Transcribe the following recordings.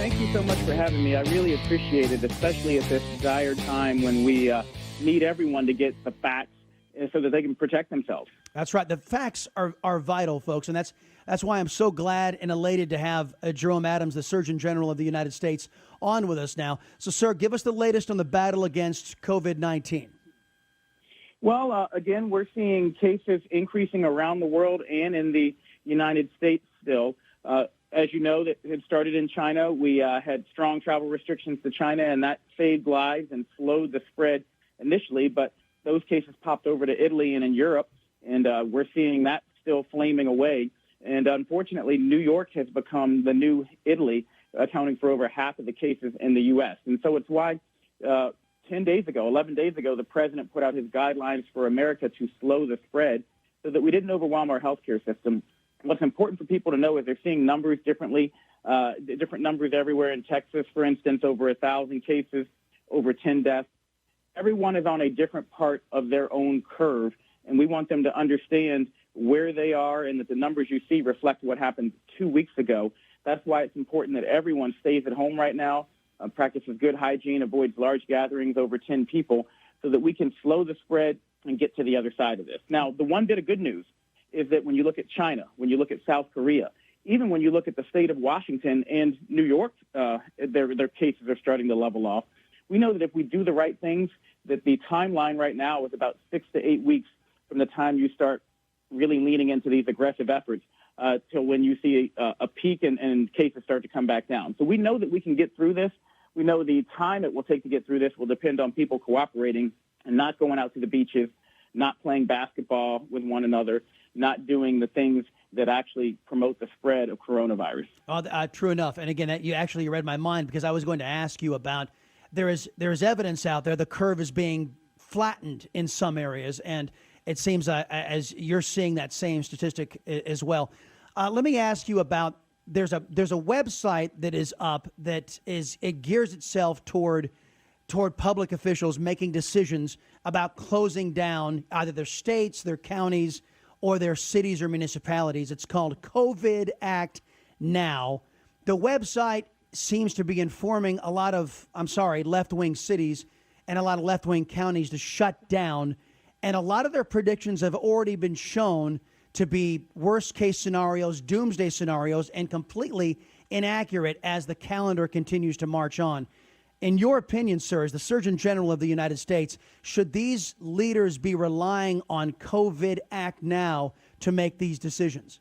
Thank you so much for having me. I really appreciate it, especially at this dire time when we need everyone to get the facts so that they can protect themselves. That's right. The facts are vital, folks, and that's why I'm so glad and elated to have Jerome Adams, the Surgeon General of the United States, on with us now. So, sir, give us the latest on the battle against COVID-19. Well, again, we're seeing cases increasing around the world and in the United States still. As you know, that it started in China. We had strong travel restrictions to China, and that saved lives and slowed the spread initially. But those cases popped over to Italy and in Europe, and we're seeing that still flaming away. And unfortunately, New York has become the new Italy, accounting for over half of the cases in the U.S. And so it's why 11 days ago, the president put out his guidelines for America to slow the spread so that we didn't overwhelm our healthcare system. What's important for people to know is they're seeing numbers differently, different numbers everywhere. In Texas, for instance, over 1,000 cases, over 10 deaths. Everyone is on a different part of their own curve, and we want them to understand where they are and that the numbers you see reflect what happened 2 weeks ago. That's why it's important that everyone stays at home right now, practices good hygiene, avoids large gatherings over 10 people, so that we can slow the spread and get to the other side of this. Now, the one bit of good news is that when you look at China, when you look at South Korea, even when you look at the state of Washington and New York, their cases are starting to level off. We know that if we do the right things, that the timeline right now is about 6 to 8 weeks from the time you start really leaning into these aggressive efforts till when you see a peak and cases start to come back down. So we know that we can get through this. We know the time it will take to get through this will depend on people cooperating and not going out to the beaches, not playing basketball with one another, not doing the things that actually promote the spread of coronavirus. True enough. And again, you read my mind, because I was going to ask you about there is evidence out there the curve is being flattened in some areas, and it seems as you're seeing that same statistic as well. Let me ask you about there's a website that is up that it gears itself toward public officials making decisions about closing down either their states, their counties, or their cities or municipalities. It's called COVID Act Now. The website seems to be informing a lot of, left-wing cities and a lot of left-wing counties to shut down. And a lot of their predictions have already been shown to be worst-case scenarios, doomsday scenarios, and completely inaccurate as the calendar continues to march on. In your opinion, sir, as the Surgeon General of the United States, should these leaders be relying on COVID Act Now to make these decisions?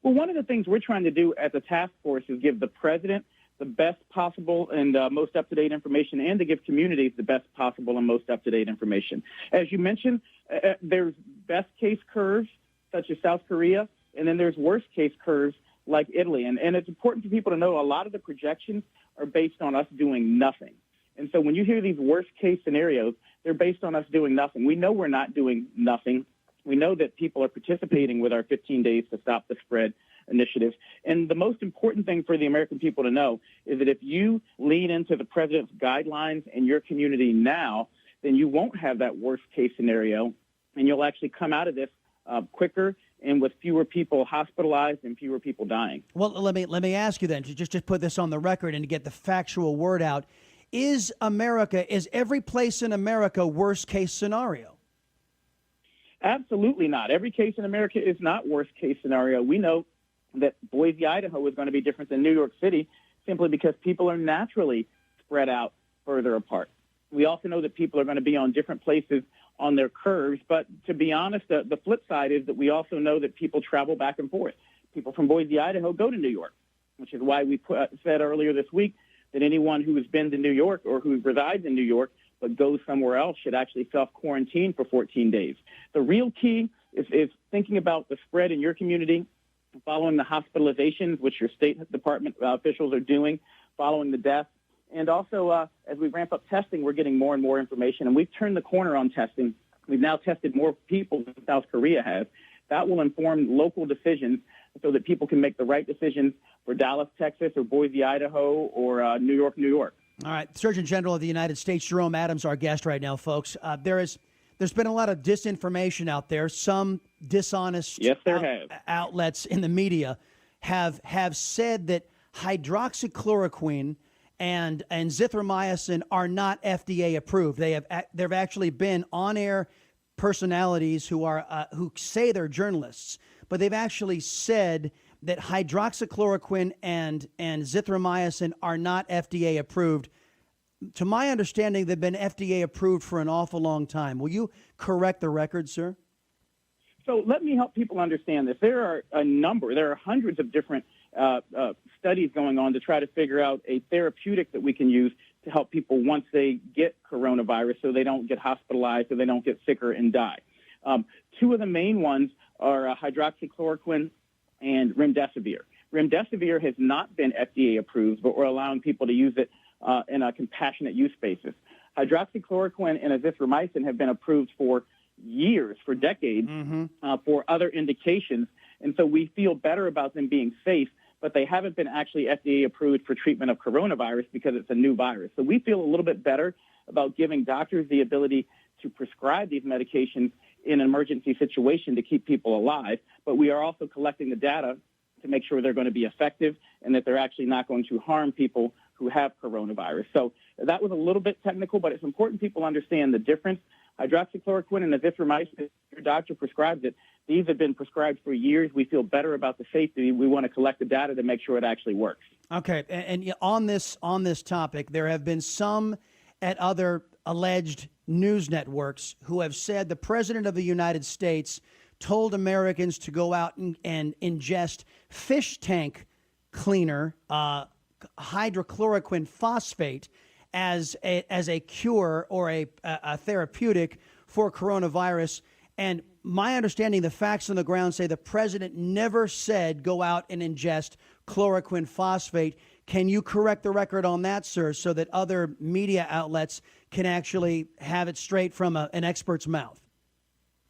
Well, one of the things we're trying to do as a task force is give the president the best possible and most up-to-date information, and to give communities the best possible and most up-to-date information. As you mentioned, there's best-case curves, such as South Korea, and then there's worst-case curves like Italy. And it's important for people to know a lot of the projections are based on us doing nothing. And so when you hear these worst-case scenarios, they're based on us doing nothing. We know we're not doing nothing. We know that people are participating with our 15 Days to Stop the Spread initiative. And the most important thing for the American people to know is that if you lean into the president's guidelines in your community now, then you won't have that worst-case scenario, and you'll actually come out of this quicker and with fewer people hospitalized and fewer people dying. Well, let me ask you then, to just put this on the record and to get the factual word out. Is every place in America worst-case scenario? Absolutely not. Every case in America is not worst-case scenario. We know that Boise, Idaho is going to be different than New York City simply because people are naturally spread out further apart. We also know that people are going to be on different places on their curves. But to be honest, the flip side is that we also know that people travel back and forth. People from Boise, Idaho go to New York, which is why we said earlier this week that anyone who has been to New York or who resides in New York but goes somewhere else should actually self-quarantine for 14 days. The real key is thinking about the spread in your community, following the hospitalizations, which your State Department officials are doing, following the deaths. And also, as we ramp up testing, we're getting more and more information. And we've turned the corner on testing. We've now tested more people than South Korea has. That will inform local decisions so that people can make the right decisions for Dallas, Texas, or Boise, Idaho, or New York, New York. All right. Surgeon General of the United States, Jerome Adams, our guest right now, folks. There's been a lot of disinformation out there. Some dishonest yes, there have. Outlets in the media have said that hydroxychloroquine and zithromycin are not FDA approved. There have actually been on-air personalities who say they're journalists, but they've actually said that hydroxychloroquine and zithromycin are not FDA approved. To my understanding, they've been FDA approved for an awful long time. Will you correct the record, sir? So let me help people understand this. There are hundreds of different studies going on to try to figure out a therapeutic that we can use to help people once they get coronavirus so they don't get hospitalized, so they don't get sicker and die. Two of the main ones are hydroxychloroquine and remdesivir. Remdesivir has not been FDA approved, but we're allowing people to use it in a compassionate use basis. Hydroxychloroquine and azithromycin have been approved for years, for decades, for other indications. And so we feel better about them being safe, but they haven't been actually FDA approved for treatment of coronavirus because it's a new virus. So we feel a little bit better about giving doctors the ability to prescribe these medications in an emergency situation to keep people alive. But we are also collecting the data to make sure they're going to be effective and that they're actually not going to harm people who have coronavirus. So that was a little bit technical, but it's important people understand the difference. Hydroxychloroquine and azithromycin, if your doctor prescribes it, these have been prescribed for years. We feel better about the safety. We want to collect the data to make sure it actually works. Okay, and on this topic, there have been some at other alleged news networks who have said the President of the United States told Americans to go out and ingest fish tank cleaner, hydrochloroquine phosphate, as a cure or a therapeutic for coronavirus. And my understanding, the facts on the ground say the president never said go out and ingest chloroquine phosphate. Can you correct the record on that, sir, so that other media outlets can actually have it straight from an expert's mouth?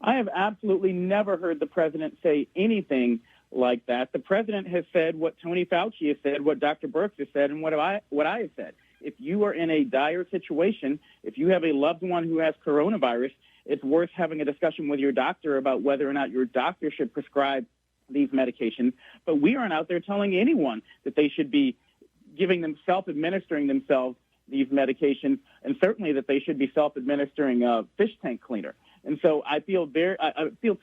I have absolutely never heard the president say anything like that. The president has said what Tony Fauci has said, what Dr. Birx has said, and what I have said. If you are in a dire situation, if you have a loved one who has coronavirus, it's worth having a discussion with your doctor about whether or not your doctor should prescribe these medications. But we aren't out there telling anyone that they should be giving them, self-administering themselves these medications, and certainly that they should be self-administering a fish tank cleaner. And so I feel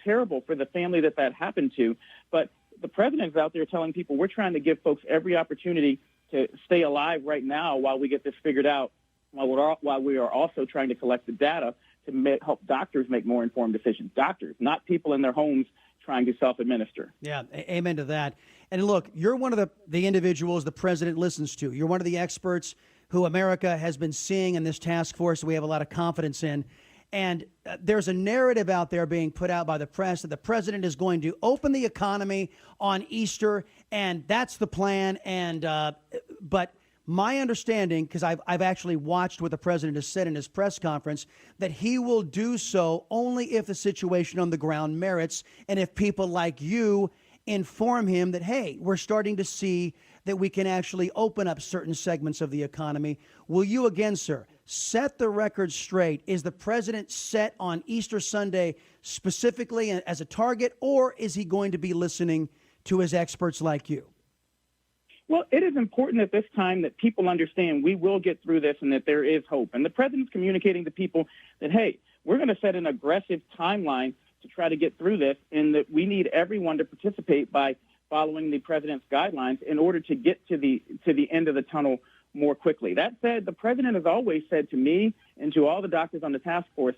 terrible for the family that happened to. But the president's out there telling people we're trying to give folks every opportunity to stay alive right now while we get this figured out, while we are also trying to collect the data to help doctors make more informed decisions. Doctors, not people in their homes trying to self-administer. Yeah, amen to that. And look, you're one of the individuals the president listens to. You're one of the experts who America has been seeing in this task force we have a lot of confidence in. And there's a narrative out there being put out by the press that the president is going to open the economy on Easter, and that's the plan. And but my understanding, because I've actually watched what the president has said in his press conference, that he will do so only if the situation on the ground merits, and if people like you inform him that, hey, we're starting to see that we can actually open up certain segments of the economy. Will you again, sir, set the record straight? Is the president set on Easter Sunday specifically as a target, or is he going to be listening to his experts like you? Well, it is important at this time that people understand we will get through this and that there is hope. And the president's communicating to people that, hey, we're going to set an aggressive timeline to try to get through this, and that we need everyone to participate by following the president's guidelines in order to get to the end of the tunnel more quickly. That said, the president has always said to me and to all the doctors on the task force,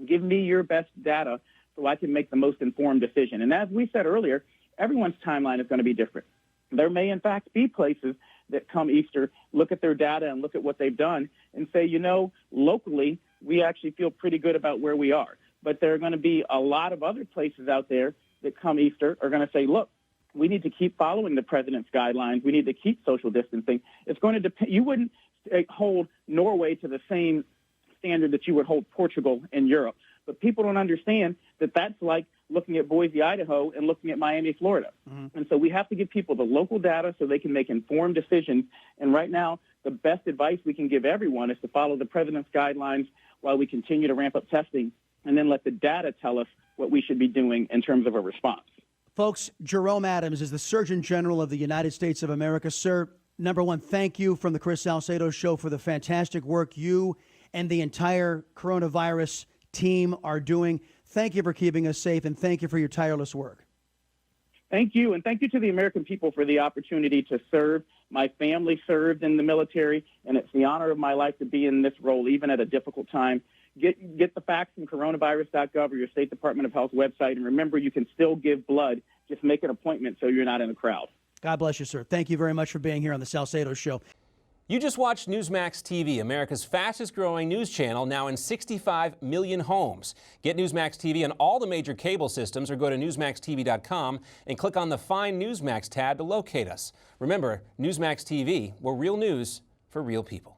give me your best data so I can make the most informed decision. And as we said earlier, everyone's timeline is going to be different. There may, in fact, be places that come Easter, look at their data and look at what they've done and say, locally, we actually feel pretty good about where we are. But there are going to be a lot of other places out there that come Easter are going to say, look, we need to keep following the president's guidelines. We need to keep social distancing. It's going to depend. You wouldn't hold Norway to the same standard that you would hold Portugal in Europe. But people don't understand that that's like looking at Boise, Idaho, and looking at Miami, Florida. Mm-hmm. And so we have to give people the local data so they can make informed decisions. And right now, the best advice we can give everyone is to follow the president's guidelines while we continue to ramp up testing, and then let the data tell us what we should be doing in terms of a response. Folks, Jerome Adams is the Surgeon General of the United States of America. Sir, number one, thank you from the Chris Salcedo Show for the fantastic work you and the entire coronavirus team are doing. Thank you for keeping us safe, and thank you for your tireless work. Thank you, and thank you to the American people for the opportunity to serve. My family served in the military, and it's the honor of my life to be in this role, even at a difficult time. Get the facts from coronavirus.gov or your State Department of Health website, and remember, you can still give blood. Just make an appointment so you're not in a crowd. God bless you, sir. Thank you very much for being here on the Salcedo Show. You just watched Newsmax TV, America's fastest-growing news channel, now in 65 million homes. Get Newsmax TV on all the major cable systems or go to NewsmaxTV.com and click on the Find Newsmax tab to locate us. Remember, Newsmax TV, we're real news for real people.